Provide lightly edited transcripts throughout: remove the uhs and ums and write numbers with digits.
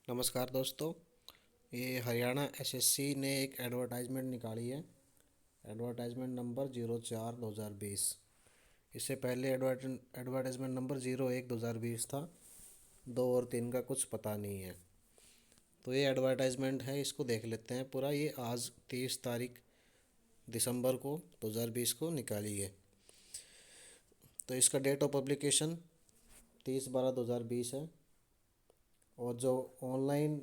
नमस्कार दोस्तों। ये हरियाणा एसएससी ने एक एडवर्टाइजमेंट निकाली है। Advertisement number 04/2020। इससे पहले एडवर्टाइजमेंट नंबर 01/2020 था। 2 और 3 का कुछ पता नहीं है। तो ये एडवर्टाइजमेंट है, इसको देख लेते हैं पूरा। ये आज 30 तारीख दिसंबर को 2020 को निकाली है। तो इसका डेट ऑफ पब्लिकेशन 30/12/2020 है। और जो online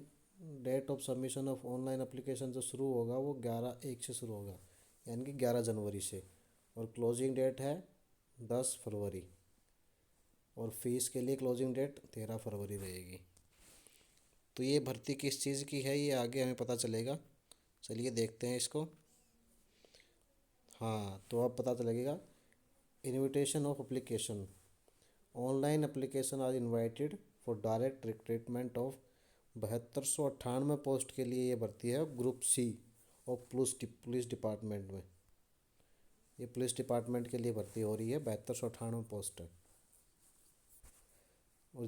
date of submission of online application जो शुरू होगा वो 11/1 से शुरू होगा, यानी कि 11 जनवरी से। और क्लोजिंग डेट है 10 फरवरी। और फीस के लिए क्लोजिंग डेट 13 फरवरी रहेगी। तो ये भर्ती किस चीज़ की है ये आगे हमें पता चलेगा। चलिए देखते हैं इसको। हाँ, तो अब पता चलेगा। Invitation of application. Online application are invited for direct recruitment of 7298 post के लिए ये भर्ती है ग्रुप सी और पुलिस डिपार्टमेंट में। ये पुलिस डिपार्टमेंट के लिए भर्ती हो रही है, 7298 पोस्ट है। और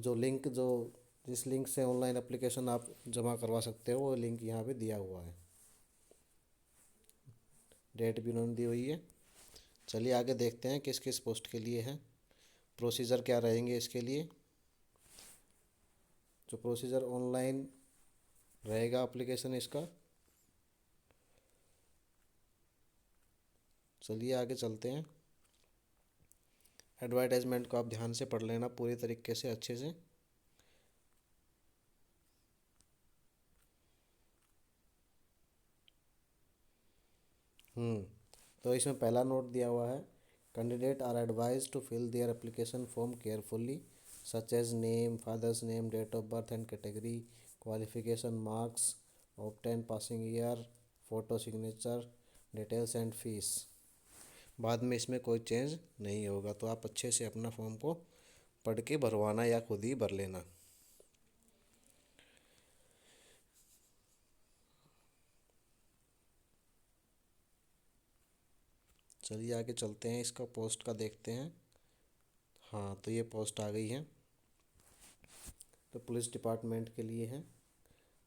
जिस लिंक से ऑनलाइन एप्लीकेशन आप जमा करवा सकते हो वो लिंक यहाँ पे दिया हुआ है। डेट भी उन्होंने दी हुई है। चलिए आगे देखते हैं किस किस पोस्ट के लिए है, प्रोसीजर क्या रहेंगे इसके लिए। जो प्रोसीजर ऑनलाइन रहेगा एप्लीकेशन इसका। चलिए आगे चलते हैं। एडवर्टाइजमेंट को आप ध्यान से पढ़ लेना पूरी तरीके से अच्छे से। तो इसमें पहला नोट दिया हुआ है, candidate are advise to fill their application form carefully such as name, father's name, date of birth and category, qualification, marks obtain, passing year, photo signature, details and fees. बाद में इसमें कोई चेंज नहीं होगा, तो आप अच्छे से अपना फॉर्म को पढ़ के भरवाना या खुद ही भर लेना। चलिए आगे चलते हैं, इसका पोस्ट का देखते हैं। हाँ, तो ये पोस्ट आ गई है। तो पुलिस डिपार्टमेंट के लिए है।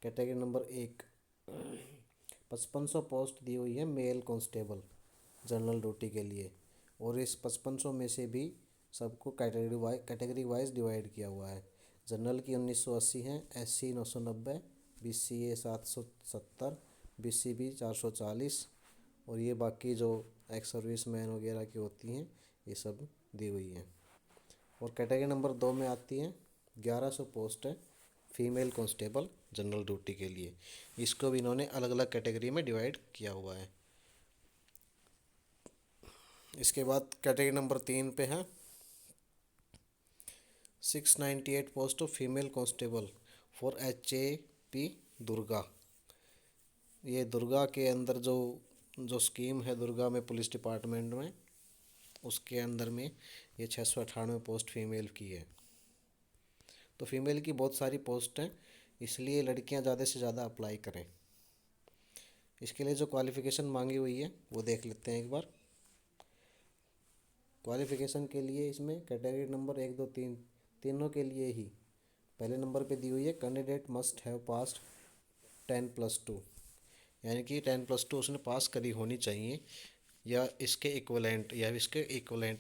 कैटेगरी नंबर 1, 5500 पोस्ट दी हुई है मेल कांस्टेबल जनरल ड्यूटी के लिए। और इस 5500 में से भी सबको कैटेगरी वाइज डिवाइड किया हुआ है। जनरल की 1980 है, SC 990, BCA 770, BCB 440। और ये बाकी जो एक्स सर्विस मैन वगैरह की होती हैं ये सब दी हुई हैं। और कैटेगरी नंबर 2 में आती हैं 1100 पोस्ट है फीमेल कांस्टेबल जनरल ड्यूटी के लिए। इसको भी इन्होंने अलग अलग कैटेगरी में डिवाइड किया हुआ है। इसके बाद कैटेगरी नंबर 3 पे है 698 post of female constable for HAP Durga. ये दुर्गा के अंदर जो जो स्कीम है दुर्गा में पुलिस डिपार्टमेंट में, उसके अंदर में ये 698 पोस्ट फीमेल की है। तो फीमेल की बहुत सारी पोस्ट हैं, इसलिए लड़कियां ज़्यादा से ज़्यादा अप्लाई करें। इसके लिए जो क्वालिफ़िकेशन मांगी हुई है वो देख लेते हैं एक बार। क्वालिफ़िकेशन के लिए इसमें कैटेगरी नंबर 1, 2, 3 तीनों के लिए ही पहले नंबर पे दी हुई है, कैंडिडेट मस्ट हैव पास्ड 10+2, यानी कि 10+2 उसने पास करी होनी चाहिए या इसके इक्वलेंट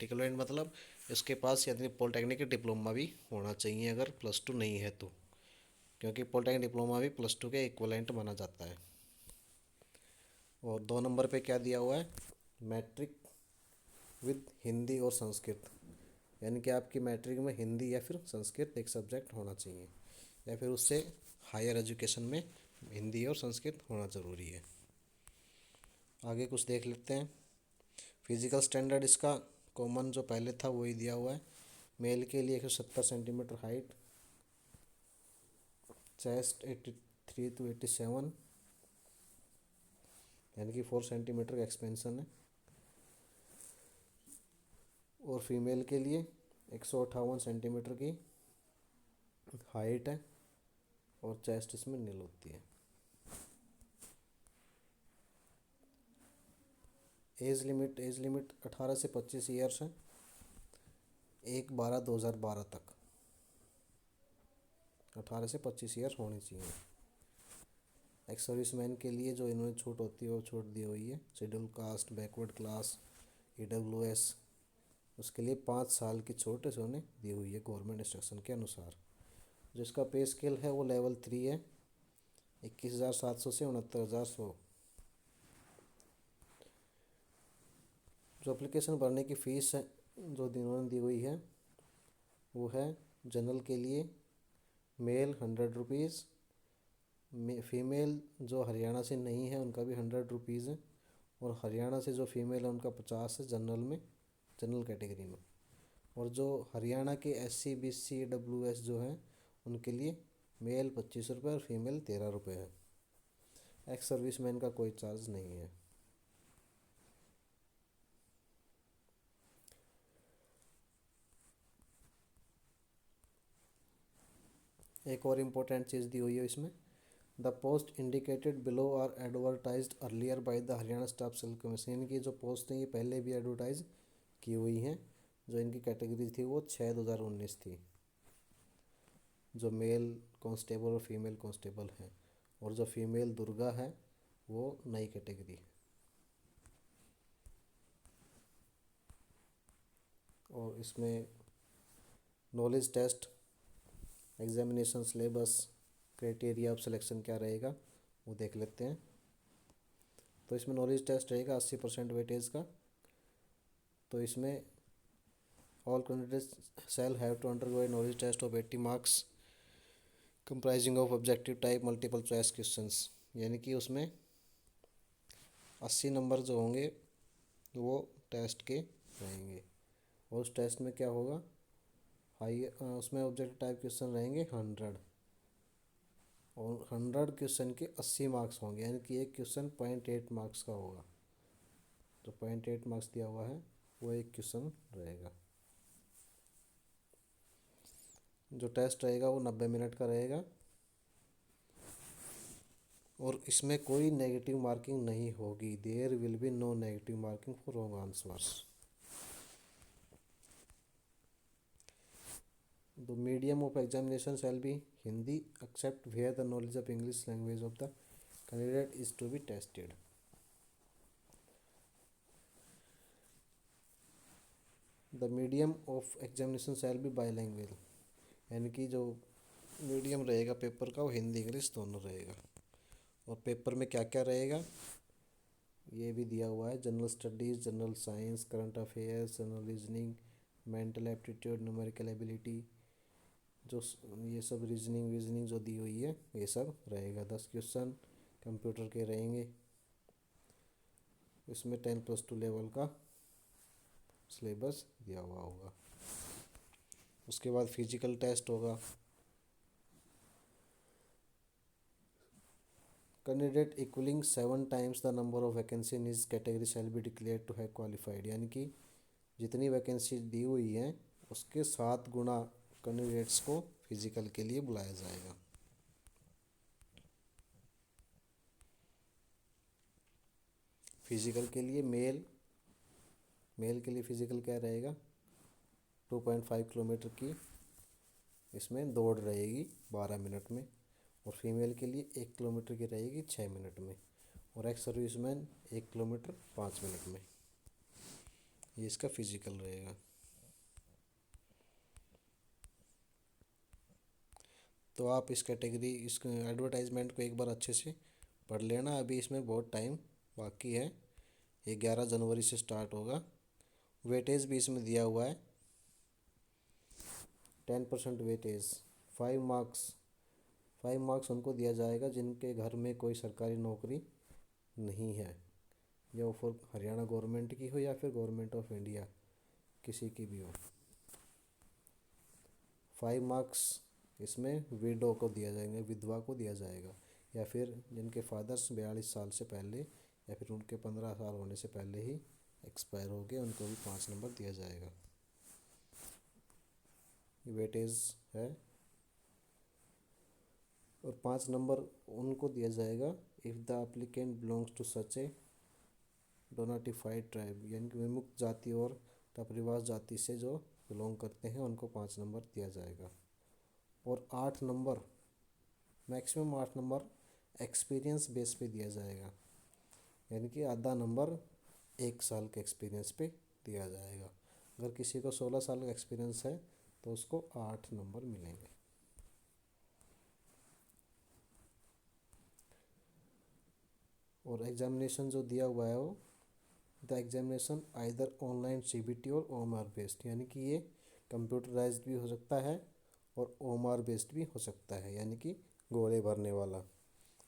इक्वलेंट मतलब इसके पास यदि पॉलिटेक्निक डिप्लोमा भी होना चाहिए अगर +2 नहीं है तो, क्योंकि पॉलिटेक्निक डिप्लोमा भी +2 के इक्वलेंट माना जाता है। और 2 नंबर पे क्या दिया हुआ है, मैट्रिक विद हिंदी और संस्कृत, यानी कि आपकी मैट्रिक में हिंदी या फिर संस्कृत एक सब्जेक्ट होना चाहिए, या फिर उससे हायर एजुकेशन में हिंदी और संस्कृत होना ज़रूरी है। आगे कुछ देख लेते हैं। फिजिकल स्टैंडर्ड इसका कॉमन जो पहले था वही दिया हुआ है। मेल के लिए 170 सेंटीमीटर हाइट, चेस्ट 83 to 87, यानी कि 4 सेंटीमीटर का एक्सपेंशन है। और फीमेल के लिए 158 सेंटीमीटर की हाइट है और चेस्ट इसमें नील होती है। एज लिमिट 18 से 25 ईयर्स है, 1/12/2012 तक। 18 से 25 ईयर होनी चाहिए। एक्स सर्विसमैन के लिए जो इन्होंने छूट होती है वो छूट दी हुई है। Schedule caste, backward class, EWS, उसके लिए 5 साल की छूट इन्होंने दी हुई है गवर्नमेंट इंस्ट्रक्शन के अनुसार। जिसका पे स्केल है वो लेवल 3 है, 21,700 से 69,100। जो एप्लीकेशन भरने की फ़ीस है जो इन्होंने दी हुई है वो है जनरल के लिए मेल 100 रुपीज़, फीमेल जो हरियाणा से नहीं है उनका भी 100 रुपीज़ है, और हरियाणा से जो फीमेल है उनका 50 है जनरल में, जनरल कैटेगरी में। और जो हरियाणा के SC BC EWS जो हैं उनके लिए मेल 25 रुपये और फीमेल 13 रुपये है। एक्स सर्विसमैन का कोई चार्ज नहीं है। एक और इम्पोर्टेंट चीज़ दी हुई है इसमें, the post indicated below are advertised earlier by the Haryana staff selection commission. इनकी जो पोस्ट हैं ये पहले भी एडवर्टाइज की हुई हैं। जो इनकी कैटेगरी थी वो 6/2019 थी, जो मेल कांस्टेबल और फीमेल कांस्टेबल हैं, और जो फीमेल दुर्गा है वो नई कैटेगरी है। और इसमें knowledge test, examination syllabus, criteria of selection क्या रहेगा वो देख लेते हैं। तो इसमें नॉलेज टेस्ट रहेगा 80% वेटेज का। तो इसमें all candidates shall have to undergo a knowledge test of 80 marks comprising of objective type multiple choice questions. यानी कि उसमें 80 नंबर जो होंगे वो टेस्ट के रहेंगे। और उस टेस्ट में क्या होगा, हाई उसमें ऑब्जेक्टिव टाइप क्वेश्चन रहेंगे 100, और 100 क्वेश्चन के 80 मार्क्स होंगे, यानी कि एक क्वेश्चन 0.8 मार्क्स का होगा। तो 0.8 मार्क्स दिया हुआ है वो एक क्वेश्चन रहेगा। जो टेस्ट रहेगा वो 90 मिनट का रहेगा, और इसमें कोई नेगेटिव मार्किंग नहीं होगी। There will be no negative marking for wrong answers. The medium of examination shall be Hindi except where the knowledge of English language of the candidate is to be tested. The medium of examination shall be bilingual, यानी कि जो medium रहेगा paper का वो Hindi English दोनों रहेगा। और paper में क्या क्या रहेगा ये भी दिया हुआ है, general studies, general science, current affairs, general reasoning, mental aptitude, numerical ability, जो ये सब रीजनिंग जो दी हुई है ये सब रहेगा। 10 क्वेश्चन कंप्यूटर के रहेंगे। इसमें 10+2 लेवल का सिलेबस दिया हुआ होगा। उसके बाद फिजिकल टेस्ट होगा। Candidate equalling 7 times the number of vacancy in his category shall be declare to have qualified. यानी कि जितनी वैकेंसी दी हुई है उसके 7 गुना कैंडिडेट्स को फिजिकल के लिए बुलाया जाएगा। फिजिकल के लिए मेल के लिए फिजिकल क्या रहेगा, 2.5 किलोमीटर की इसमें दौड़ रहेगी 12 मिनट में, और फीमेल के लिए 1 किलोमीटर की रहेगी 6 मिनट में, और एक्स सर्विसमैन 1 किलोमीटर 5 मिनट में। ये इसका फिजिकल रहेगा। तो आप इस एडवर्टाइजमेंट को एक बार अच्छे से पढ़ लेना। अभी इसमें बहुत टाइम बाकी है, ये 11 जनवरी से स्टार्ट होगा। वेटेज भी इसमें दिया हुआ है, 10% वेटेज, 5 मार्क्स उनको दिया जाएगा जिनके घर में कोई सरकारी नौकरी नहीं है, या वो फिर हरियाणा गवर्नमेंट की हो या फिर गवर्नमेंट ऑफ इंडिया किसी की भी हो। 5 मार्क्स इसमें विडो को दिया जाएंगे, विधवा को दिया जाएगा, या फिर जिनके फादर्स 42 साल से पहले या फिर उनके 15 साल होने से पहले ही एक्सपायर हो गए उनको भी 5 नंबर दिया जाएगा। वेटेज है, और 5 नंबर उनको दिया जाएगा if the applicant belongs to such a denotified tribe, यानी कि विमुक्त जाति और टपरीवास जाति से जो बिलोंग करते हैं उनको 5 नंबर दिया जाएगा। और 8 number, maximum 8 number experience base पे दिया जाएगा, यानी कि आधा नंबर 1 साल के एक्सपीरियंस पे दिया जाएगा। अगर किसी को 16 साल का एक्सपीरियंस है तो उसको 8 नंबर मिलेंगे। और एग्जामिनेशन जो दिया हुआ है वो the examination either online CBT और ओएमआर बेस्ड, यानी कि ये कंप्यूटराइज्ड भी हो सकता है और ओएमआर बेस्ड भी हो सकता है, यानी कि गोले भरने वाला।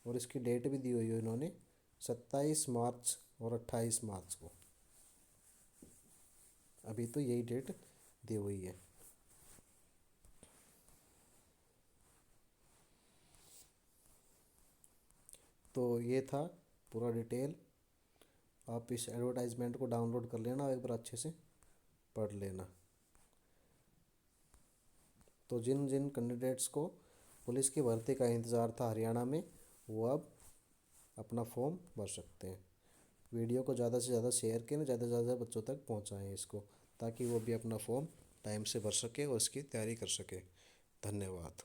और इसकी डेट भी दी हुई है इन्होंने 27 मार्च और 28 मार्च को। अभी तो यही डेट दी हुई है। तो ये था पूरा डिटेल। आप इस एडवर्टाइजमेंट को डाउनलोड कर लेना और एक बार अच्छे से पढ़ लेना। तो जिन जिन कैंडिडेट्स को पुलिस की भर्ती का इंतज़ार था हरियाणा में, वो अब अपना फॉर्म भर सकते हैं। वीडियो को ज़्यादा से ज़्यादा शेयर करें, ज़्यादा से ज़्यादा बच्चों तक पहुंचाएं इसको, ताकि वो भी अपना फॉर्म टाइम से भर सके और इसकी तैयारी कर सके। धन्यवाद।